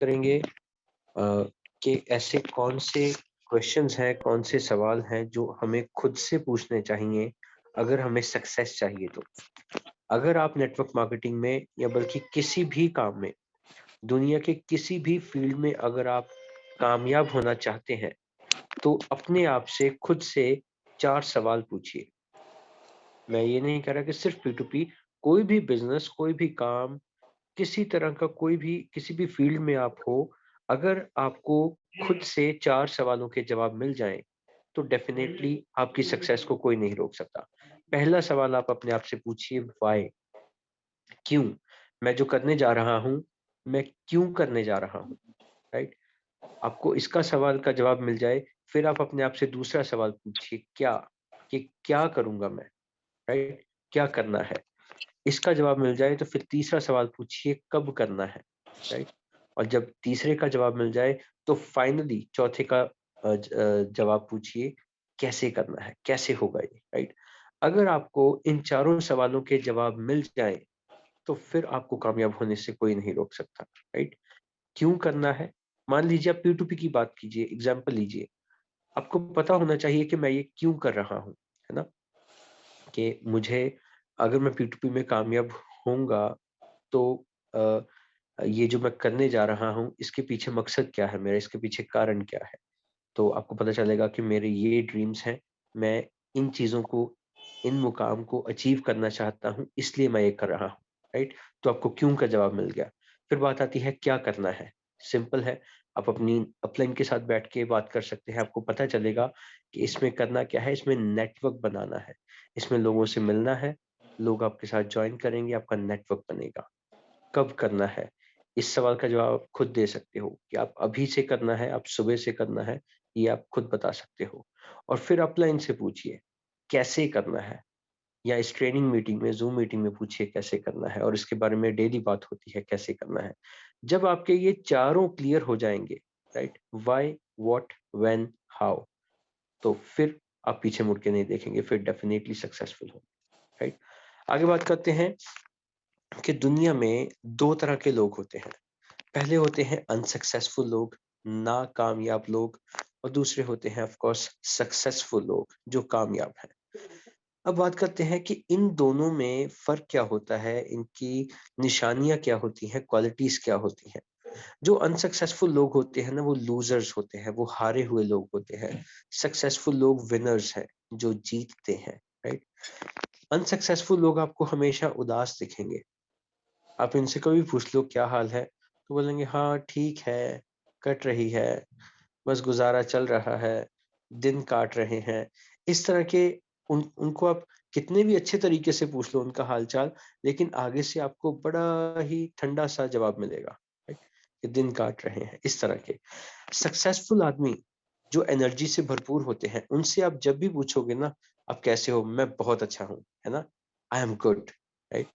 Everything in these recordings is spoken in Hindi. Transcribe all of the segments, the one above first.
करेंगे कि ऐसे कौन से क्वेश्चंस हैं, कौन से सवाल हैं जो हमें खुद से पूछने चाहिए अगर हमें सक्सेस चाहिए तो। अगर आप नेटवर्क मार्केटिंग में या बल्कि किसी भी काम में, दुनिया के किसी भी फील्ड में अगर आप कामयाब होना चाहते हैं, तो अपने आप से खुद से 4 सवाल पूछिए। मैं ये नहीं कह रहा कि सिर्फ P2P, कोई भी बिज़नेस, कोई भी काम, किसी तरह का कोई भी किसी भी फील्ड में आप हो, अगर आपको खुद से 4 सवालों के जवाब मिल जाएँ, तो डेफ़िनेटली आपकी सक्सेस को कोई नहीं रोक सकता। पहला सवाल आप अपने आप से पूछिए, व्हाय? क्यों? मैं जो करने जा रहा हूँ, मैं क्यों करने जा रहा हूँ? राइट? आपको इसका सवाल का जवाब मिल जाए, फिर आप अपने आप से दूसरा सवाल पूछिए, क्या? कि क्या करूँगा मैं? राइट? क्या करना है? इसका जवाब मिल जाए तो फिर तीसरा सवाल पूछिए, कब करना है? राइट? और जब तीसरे का जवाब मिल जाए तो फाइनली चौथे का जवाब पूछिए, कैसे करना है? कैसे होगा ये? राइट? अगर आपको इन चारों सवालों के जवाब मिल जाएँ, तो फिर आपको कामयाब होने से कोई नहीं रोक सकता। राइट? क्यों करना है? मान लीजिए आप P2P की बात कीजिए, एग्ज़ाम्पल लीजिए। आपको पता होना चाहिए कि मैं ये क्यों कर रहा हूँ, है ना? कि मुझे, अगर मैं P2P में कामयाब होऊँगा तो अ, ये जो मैं करने जा रहा हूँ, इसके पीछे मकसद क्या है मेरा, इसके पीछे कारण क्या है? तो आपको पता चलेगा कि मेरे ये ड्रीम्स हैं, मैं इन चीज़ों को, इन मुकाम को अचीव करना चाहता हूँ, इसलिए मैं ये कर रहा हूँ, राइट? तो आपको क्यों का जवाब मिल गया। फिर बात आती है क्या करना है, सिंपल है, आप अपनी अपलाइन के साथ बैठ के बात कर सकते हैं, आपको पता चलेगा कि इसमें करना क्या है, इसमें नेटवर्क बनाना है, इसमें लोगों से मिलना है, लोग आपके साथ जॉइन करेंगे, आपका नेटवर्क बनेगा। कब करना है? इस सवाल का जवाब आप खुद दे सकते हो कि आप अभी से करना है, आप सुबह से करना है, ये आप खुद बता सकते हो। और फिर अपलाइन से पूछिए, कैसे करना है? या इस ट्रेनिंग मीटिंग में, ज़ूम मीटिंग में पूछिए कैसे करना है और इसके बारे में डेली बात होती है कैसे करना है। जब आपके ये चारों क्लियर हो जाएँगे, right? Why, what, when, how, तो फिर आप पीछे मुड़ के नहीं देखेंगे, फिर डेफिनिटली सक्सेसफुल होंगे, राइट? आगे बात करते हैं कि दुनिया में 2 तरह के लोग होते हैं। पहले होते हैं अनसक्सेसफुल लोग, नाकामयाब लोग, और दूसरे होते हैं ऑफ कोर्स सक्सेसफुल लोग जो कामयाब हैं। अब बात करते हैं कि इन दोनों में फ़र्क क्या होता है, इनकी निशानियाँ क्या होती हैं, क्वालिटीज़ क्या होती हैं। जो अनसक्सेसफुल लोग होते हैं ना, वो लूज़र्स होते हैं, वो हारे हुए लोग होते हैं। सक्सेसफुल लोग विनर्स हैं, जो जीतते हैं, राइट? अनसक्सेसफुल लोग आपको हमेशा उदास दिखेंगे। आप इनसे कभी पूछ लो क्या हाल है, तो बोलेंगे हाँ ठीक है, कट रही है, बस गुज़ारा चल रहा है, दिन काट रहे हैं। इस तरह के उनको आप कितने भी अच्छे तरीके से पूछ लो उनका हाल-चाल, लेकिन आगे से आपको बड़ा ही ठंडा-सा जवाब मिलेगा, राइट? कि दिन काट रहे हैं, इस तरह के। सक्सेसफुल आदमी जो एनर्जी से भरपूर होते हैं, उनसे आप जब भी पूछोगे ना, आप कैसे हो? मैं बहुत अच्छा हूँ, है ना? I am good, right?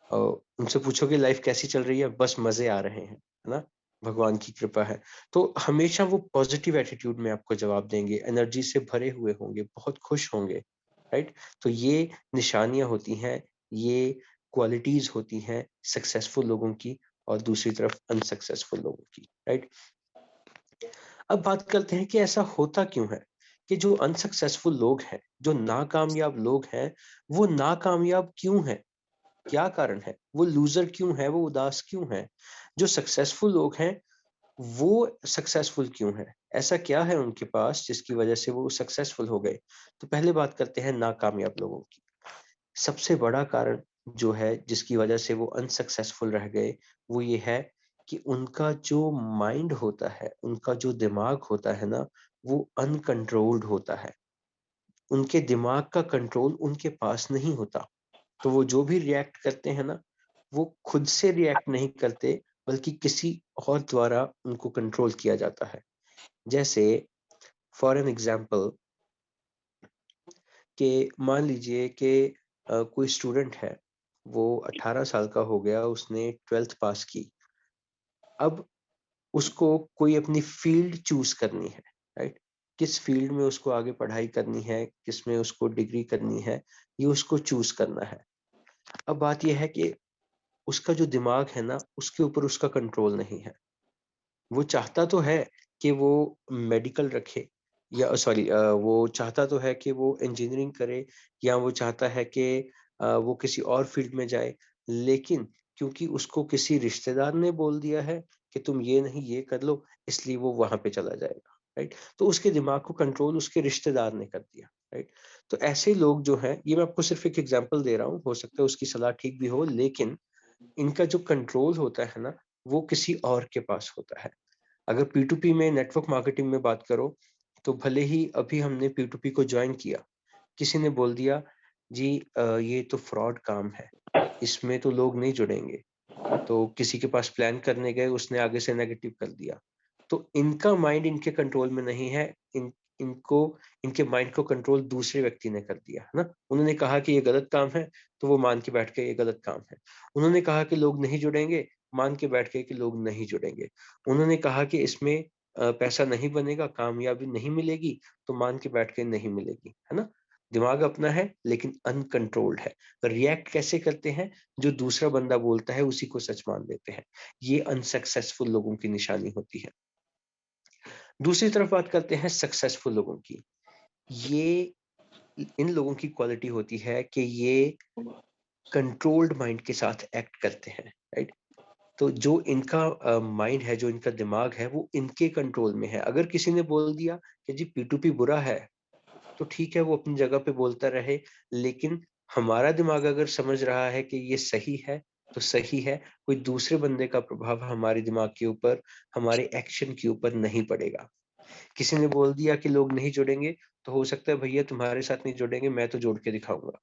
Uh, उनसे पूछोगे लाइफ कैसी चल रही है? बस मज़े आ रहे हैं, है ना? भगवान की कृपा है। तो हमेशा वो पॉज़िटिव एटीट्यूड में आपको जवाब देंगे, एनर्जी से भरे हुए होंगे, बहुत खुश होंगे, राइट? तो ये निशानियाँ होती हैं, ये क्वालिटीज़ होती हैं सक्सेसफुल लोगों की और दूसरी तरफ अनसक्सेसफुल लोगों की, राइट? अब बात करते हैं कि ऐसा होता क्यों है कि जो अनसक्सेसफुल लोग हैं, जो नाकामयाब लोग हैं, वो नाकामयाब क्यों हैं? क्या कारण है? वो लूज़र क्यों है? वो उदास क्यों है? जो सक्सेसफुल लोग हैं, वो सक्सेसफुल क्यों हैं? ऐसा क्या है उनके पास जिसकी वज़ह से वो सक्सेसफुल हो गए? तो पहले बात करते हैं नाकामयाब लोगों की। सबसे बड़ा कारण जो है जिसकी वज़ह से वो अनसक्सेसफुल रह गए, वो ये है कि उनका जो माइंड होता है, उनका जो दिमाग होता है ना, वो अनकंट्रोल्ड होता है। उनके दिमाग का कंट्रोल उनके पास नहीं होता। तो वो जो भी रिएक्ट करते हैं ना, वो खुद से रिएक्ट नहीं करते, बल्कि किसी और द्वारा उनको कंट्रोल किया जाता है। जैसे फॉर एन एग्ज़ाम्पल, कि मान लीजिए कि कोई स्टूडेंट है, वो 18 साल का हो गया, उसने 12th पास की। अब उसको कोई अपनी फ़ील्ड चूज़ करनी है, राइट? किस फ़ील्ड में उसको आगे पढ़ाई करनी है, किसमें उसको डिग्री करनी है, ये उसको चूज़ करना है। अब बात ये है कि उसका जो दिमाग है ना, उसके ऊपर उसका कंट्रोल नहीं है। वो चाहता तो है कि वो मेडिकल रखे, या सॉरी वो चाहता तो है कि वो इंजीनियरिंग करे, या वो चाहता है कि वो किसी और फील्ड में जाए, लेकिन क्योंकि उसको किसी रिश्तेदार ने बोल दिया है कि तुम ये नहीं ये कर लो, इसलिए वो वहां पे चला जाएगा, राइट? तो उसके दिमाग को कंट्रोल उसके रिश्तेदार ने कर दिया, राइट? तो ऐसे लोग जो हैं, ये मैं आपको सिर्फ एक एग्जांपल दे रहा हूँ, हो सकता है उसकी सलाह ठीक भी हो, लेकिन इनका जो कंट्रोल होता है ना, वो किसी और के पास होता है। अगर P2P में नेटवर्क मार्केटिंग में बात करो, तो भले ही अभी हमने P2P को जॉइन किया, किसी ने बोल दिया जी ये तो फ्रॉड काम है, इसमें तो लोग नहीं जुड़ेंगे। तो किसी के पास प्लान करने गए, उसने आगे से नेगेटिव कर दिया। तो इनका माइंड इनके कंट्रोल में नहीं है, इनको इनके माइंड को कंट्रोल दूसरे व्यक्ति ने कर दिया, है ना? उन्होंने कहा कि ये गलत काम है, तो वो मान के बैठ गए ये गलत काम है। उन्होंने कहा कि लोग नहीं जुड़ेंगे, मान के बैठ गए कि लोग नहीं जुड़ेंगे। उन्होंने कहा कि इसमें पैसा नहीं बनेगा, कामयाबी नहीं मिलेगी, तो मान के बैठ गए नहीं मिलेगी, है ना? दिमाग अपना है लेकिन अनकंट्रोल्ड है। रिएक्ट कैसे करते हैं? जो दूसरा बंदा बोलता है उसी को सच मान लेते हैं। ये अनसक्सेसफुल लोगों की निशानी होती है। दूसरी तरफ बात करते हैं सक्सेसफुल लोगों की। ये इन लोगों की क्वालिटी होती है कि ये कंट्रोल्ड माइंड के साथ एक्ट करते हैं, राइट? तो जो इनका माइंड है, जो इनका दिमाग है, वो इनके कंट्रोल में है। अगर किसी ने बोल दिया कि जी P2P बुरा है, तो ठीक है वो अपनी जगह पे बोलता रहे, लेकिन हमारा दिमाग अगर समझ रहा है कि ये सही है, तो सही है। कोई दूसरे बंदे का प्रभाव हमारे दिमाग के ऊपर, हमारे एक्शन के ऊपर नहीं पड़ेगा। किसी ने बोल दिया कि लोग नहीं जुड़ेंगे, तो हो सकता है भैया तुम्हारे साथ नहीं जुड़ेंगे, मैं तो जोड़ के दिखाऊँगा,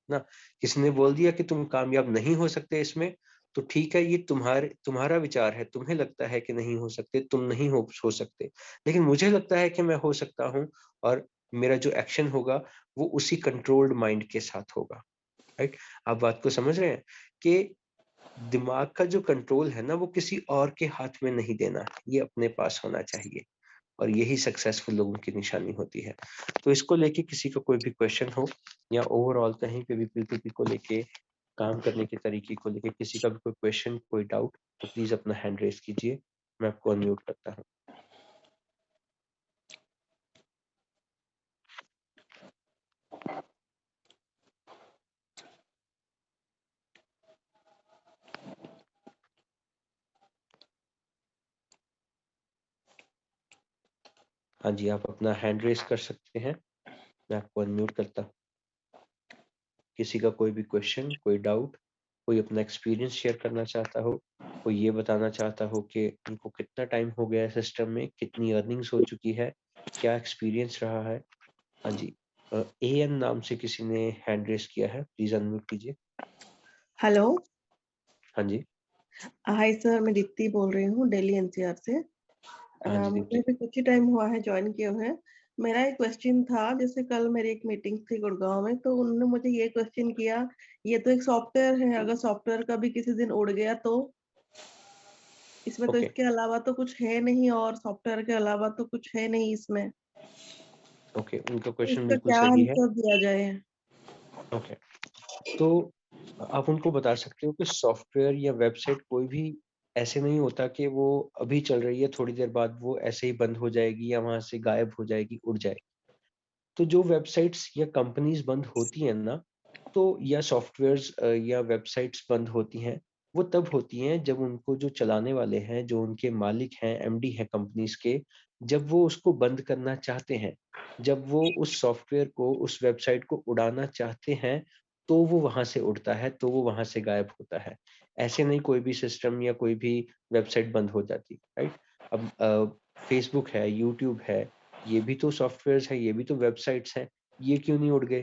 ना? किसी ने बोल दिया कि तुम कामयाब नहीं हो सकते इसमें, तो ठीक है ये तुम्हारा विचार है, तुम्हें लगता है कि नहीं हो सकते, तुम नहीं हो सकते। लेकिन मुझे लगता है कि मैं हो सकता हूँ, और मेरा जो एक्शन होगा, वो उसी कंट्रोल्ड माइंड के साथ होगा, राइट? आप बात को समझ रहे हैं कि दिमाग का जो कंट्रोल है ना, वो किसी और के हाथ में नहीं देना, ये अपने पास होना चाहिए। और यही सक्सेसफुल लोगों की निशानी होती है। तो इसको लेके किसी का कोई भी क्वेश्चन हो, या ओवरऑल कहीं पे भी P2P को लेके, काम करने के तरीके को लेके किसी का भी कोई क्वेश्चन, कोई डाउट, तो प्लीज़ अपना हैंड रेज़ कीजिए। मैं आपको अनम्यूट करता हूँ। हाँ जी, आप अपना हैंड रेज़ कर सकते हैं। मैं आपको अनम्यूट करता हूँ। किसी का कोई भी क्वेश्चन, कोई डाउट, कोई अपना एक्सपीरियंस शेयर करना चाहता हो, कोई ये बताना चाहता हो कि उनको कितना टाइम हो गया है सिस्टम में, कितनी अर्निंग्स हो चुकी है, क्या एक्सपीरियंस रहा है? हाँ जी। एएन नाम से किसी ने हैंड रेज़ किया है, प्लीज़ अनम्यूट कीजिए। हेलो। हाँ जी। हाय सर, मैं दीप्ति बोल रही हूँ दिल्ली एनसीआर से। हाँ जी, मुझे दीप्ति। अभी कुछ ही टाइम हुआ है ज्वाइन किए हुए। मेरा एक क्वेश्चन था, जैसे कल मेरी एक मीटिंग थी गुड़गांव में, तो उन्होंने मुझे ये क्वेश्चन किया, ये तो एक सॉफ्टवेयर है, अगर सॉफ्टवेयर का भी किसी दिन उड़ गया तो? इसमें तो ओके, इसके अलावा तो कुछ है नहीं, और सॉफ्टवेयर के अलावा तो कुछ है नहीं इसमें, ओके, उनका तो क्वेश्चन इसका बिल्कुल क्या सही है। आंसर दिया जाए? ओके, तो आप उनको बता सकते हो कि सॉफ्टवेयर या वेबसाइट कोई भी ऐसे नहीं होता कि वो अभी चल रही है, थोड़ी देर बाद वो ऐसे ही बंद हो जाएगी या वहाँ से गायब हो जाएगी, उड़ जाएगी। तो जो वेबसाइट्स या कंपनीज़ बंद होती हैं ना, तो या सॉफ्टवेयर्स या वेबसाइट्स बंद होती हैं, वो तब होती हैं जब उनको जो चलाने वाले हैं, जो उनके मालिक हैं, एमडी हैं कंपनीज़ के, जब वो उसको बंद करना चाहते हैं, जब वो उस सॉफ्टवेयर को, उस वेबसाइट को उड़ाना चाहते हैं, तो वो वहाँ से उड़ता है, तो वो वहाँ से गायब होता है। ऐसे नहीं कोई भी सिस्टम या कोई भी वेबसाइट बंद हो जाती, राइट? अब फेसबुक है, यूट्यूब है, ये भी तो सॉफ्टवेयर्स हैं, ये भी तो वेबसाइट्स हैं, ये क्यों नहीं उड़ गए?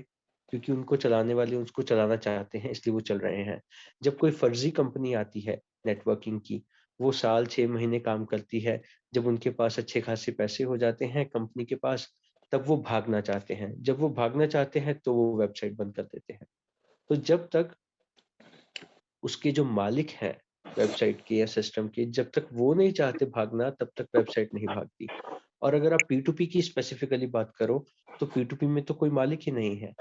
क्योंकि उनको चलाने वाले उसको चलाना चाहते हैं, इसलिए वो चल रहे हैं। जब कोई फर्जी कंपनी आती है नेटवर्किंग की, वो साल 6 महीने काम करती है, जब उनके पास अच्छे खासे पैसे हो जाते हैं कंपनी के पास, तब वो भागना चाहते हैं। जब वो भागना चाहते हैं, तो वो वेबसाइट बंद कर देते हैं। तो जब तक उसके जो मालिक हैं वेबसाइट के या सिस्टम के, जब तक वो नहीं चाहते भागना, तब तक वेबसाइट नहीं भागती। और अगर आप P2P की स्पेसिफिकली बात करो, तो P2P में तो कोई मालिक ही नहीं है।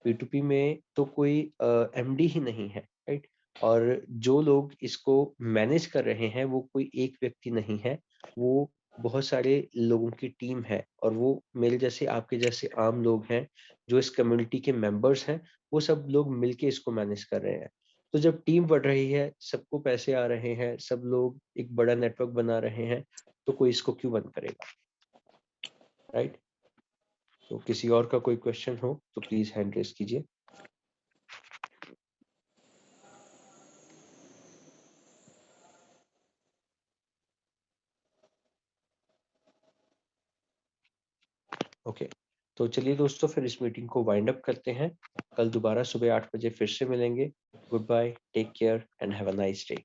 P2P में तो कोई एमडी ही नहीं है, राइट? और जो लोग इसको मैनेज कर रहे हैं वो कोई एक व्यक्ति नहीं है, वो बहुत सारे लोगों की टीम है और वो मेरे जैसे आपके जैसे आम लोग हैं जो इस कम्युनिटी के मेंबर्स हैं, वो सब लोग मिलके इसको मैनेज कर रहे हैं। तो जब टीम बढ़ रही है, सबको पैसे आ रहे हैं, सब लोग एक बड़ा नेटवर्क बना रहे हैं, तो कोई इसको क्यों बंद करेगा, राइट? तो किसी और का कोई क्वेश्चन हो तो प्लीज हैंड रेज कीजिए। ओके, तो चलिए दोस्तों फिर इस मीटिंग को वाइंड अप करते हैं। कल दोबारा सुबह 8 बजे फिर से मिलेंगे। Good bye, take care and have a nice day.